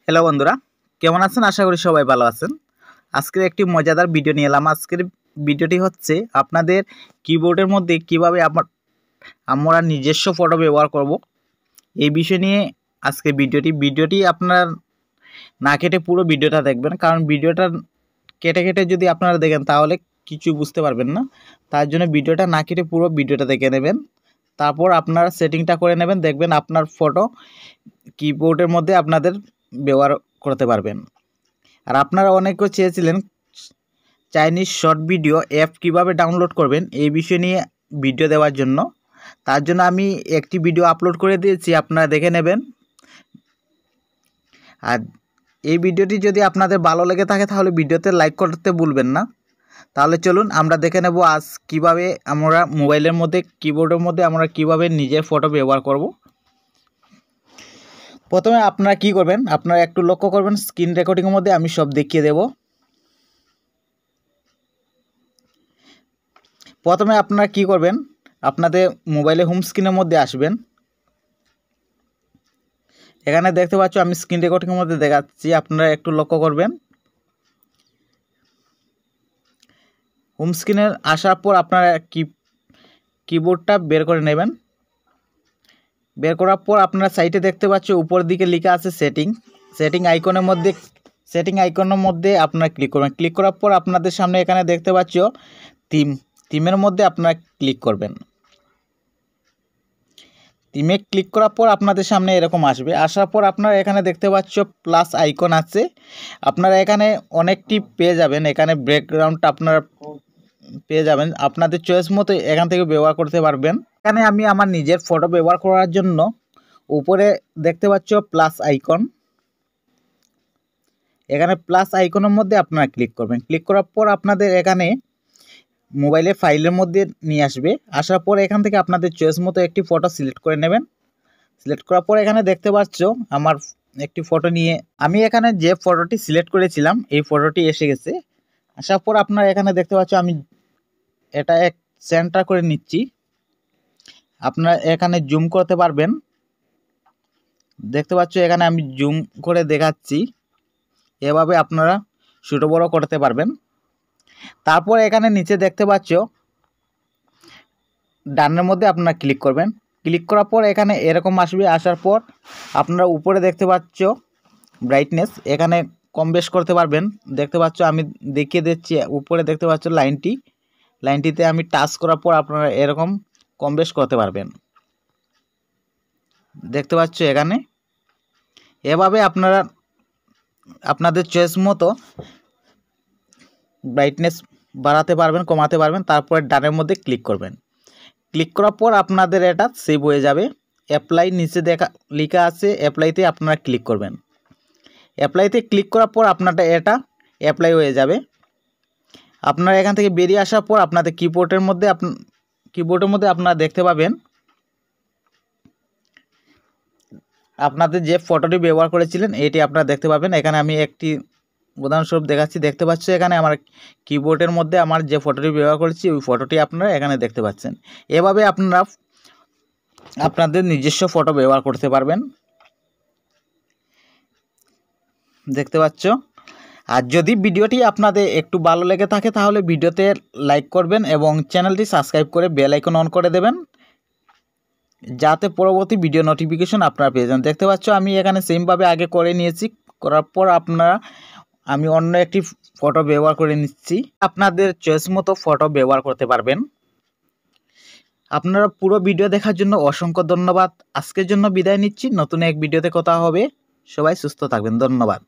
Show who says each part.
Speaker 1: Hello বন্ধুরা, কেমন আছেন? আশা করি সবাই ভালো আছেন। আজকের একটি মজাদার ভিডিও নিয়ে এলাম। আজকের ভিডিওটি হচ্ছে আপনাদের কিবোর্ডের মধ্যে কিভাবে আমরা নিজস্ব ফটো ব্যবহার করব এই বিষয় নিয়ে আজকের ভিডিওটি আপনার না কেটে পুরো ভিডিওটা দেখবেন, কারণ ভিডিওটা কেটে কেটে যদি আপনারা দেখেন তাহলে কিছু বুঝতে পারবেন না। তার জন্য ভিডিওটা না কেটে পুরো ভিডিওটা দেখে নেবেন, তারপর আপনারা সেটিংটা করে নেবেন। দেখবেন আপনার ফটো কিবোর্ডের মধ্যে আপনাদের ব্যবহার করতে পারবেন। আর আপনারা অনেকে চেয়েছিলেন চাইনিজ শর্ট ভিডিও অ্যাপ কিভাবে ডাউনলোড করবেন এই বিষয় নিয়ে ভিডিও দেওয়ার জন্য। তার জন্য আমি একটি ভিডিও আপলোড করে দিয়েছি, আপনারা দেখে নেবেন। আর এই ভিডিওটি যদি আপনাদের ভালো লেগে থাকে তাহলে ভিডিওতে লাইক করতে ভুলবেন না। তাহলে চলুন আমরা দেখে নেব আজ কিভাবে আমরা মোবাইলের মধ্যে কিবোর্ডের মধ্যে আমরা কিভাবে নিজের ফটো ব্যবহার করব। প্রথমে আপনারা কি করবেন, আপনারা একটু লক্ষ্য করবেন স্ক্রিন রেকর্ডিংয়ের মধ্যে আমি সব দেখিয়ে দেব। প্রথমে আপনারা কি করবেন, আপনাদের মোবাইলে হোম স্ক্রিনের মধ্যে আসবেন। এখানে দেখতে পাচ্ছ আমি স্ক্রিন রেকর্ডিংয়ের মধ্যে দেখাচ্ছি, আপনারা একটু লক্ষ্য করবেন। হোম স্ক্রিনে আসার পর আপনারা কিবোর্ডটা বের করে নেবেন। বের করার পর আপনারা সাইটে দেখতে পাচ্ছ উপর দিকে লেখা আছে সেটিং আইকনের মধ্যে আপনারা ক্লিক করবেন। ক্লিক করার পর আপনাদের সামনে এখানে দেখতে পাচ্ছ থিমের মধ্যে আপনারা ক্লিক করবেন। থিমে ক্লিক করার পর আপনাদের সামনে এরকম আসবে। আসার পর আপনারা এখানে দেখতে পাচ্ছ প্লাস আইকন আছে, আপনারা এখানে অনেকটি পেয়ে যাবেন। এখানে ব্যাকগ্রাউন্ডটা আপনারা পেয়ে যাবেন, আপনাদের চয়েস মতো এখান থেকে ব্যবহার করতে পারবেন। এখানে আমি আমার নিজের ফটো ব্যবহার করার জন্য উপরে দেখতে পাচ্ছ প্লাস আইকন, এখানে প্লাস আইকনের মধ্যে আপনারা ক্লিক করবেন। ক্লিক করার পর আপনাদের এখানে মোবাইলে ফাইলের মধ্যে নিয়ে আসবে। আসার পর এখান থেকে আপনাদের চয়েস মতো একটি ফটো সিলেক্ট করে নেবেন। সিলেক্ট করার পর এখানে দেখতে পাচ্ছ আমার একটি ফটো নিয়ে আমি এখানে যে ফটোটি সিলেক্ট করেছিলাম এই ফটোটি এসে গেছে। আসার পর আপনারা এখানে দেখতে পাচ্ছ আমি এটা এক সেন্টার করে নিচ্ছি। আপনারা এখানে জুম করতে পারবেন, দেখতে পাচ্ছ এখানে আমি জুম করে দেখাচ্ছি। এভাবে আপনারা ছোট বড় করতে পারবেন। তারপর এখানে নিচে দেখতে পাচ্ছ ডানের মধ্যে আপনারা ক্লিক করবেন। ক্লিক করার পর এখানে এরকম আসবে। আসার পর আপনারা উপরে দেখতে পাচ্ছ ব্রাইটনেস, এখানে কম বেশ করতে পারবেন। দেখতে পাচ্ছ আমি দেখিয়ে দিচ্ছি, উপরে দেখতে পাচ্ছ লাইনটিতে আমি টাচ করার পর আপনারা এরকম কম বেশ করতে পারবেন। দেখতে পাচ্ছ এখানে এভাবে আপনারা আপনাদের চয়েস মতো ব্রাইটনেস বাড়াতে পারবেন, কমাতে পারবেন। তারপরে ডানের মধ্যে ক্লিক করবেন। ক্লিক করার পর আপনাদের এটা সেভ হয়ে যাবে। অ্যাপ্লাই নিচে লেখা আছে, অ্যাপ্লাইতে আপনারা ক্লিক করবেন। অ্যাপ্লাইতে ক্লিক করার পর আপনাদের এটা অ্যাপ্লাই হয়ে যাবে। আপনারা এখান থেকে বেরিয়ে আসার পর আপনাদের কিবোর্ডের মধ্যে আপনারা দেখতে পাবেন আপনাদের যে ফটোটি ব্যবহার করেছিলেন এটি আপনারা দেখতে পাবেন। এখানে আমি একটি উদাহরণস্বরূপ দেখাচ্ছি। দেখতে পাচ্ছ এখানে আমার কিবোর্ডের মধ্যে আমার যে ফটোটি ব্যবহার করেছি ওই ফটোটি আপনারা এখানে দেখতে পাচ্ছেন। এভাবে আপনারা আপনাদের নিজস্ব ফটো ব্যবহার করতে পারবেন, দেখতে পাচ্ছ। আর যদি ভিডিওটি আপনাদের একটু ভালো লেগে থাকে তাহলে ভিডিওতে লাইক করবেন এবং চ্যানেলটি সাবস্ক্রাইব করে বেল আইকন অন করে দেবেন, যাতে পরবর্তী ভিডিও নোটিফিকেশন আপনারা পেয়ে যান। দেখতে পাচ্ছ আমি এখানে সেমভাবে আগে করে নিয়েছি। করার পর আমি অন্য একটি ফটো ব্যবহার করে নিচ্ছি। আপনাদের চয়েস মতো ফটো ব্যবহার করতে পারবেন। আপনারা পুরো ভিডিও দেখার জন্য অসংখ্য ধন্যবাদ। আজকের জন্য বিদায় নিচ্ছি, নতুন এক ভিডিওতে কথা হবে। সবাই সুস্থ থাকবেন, ধন্যবাদ।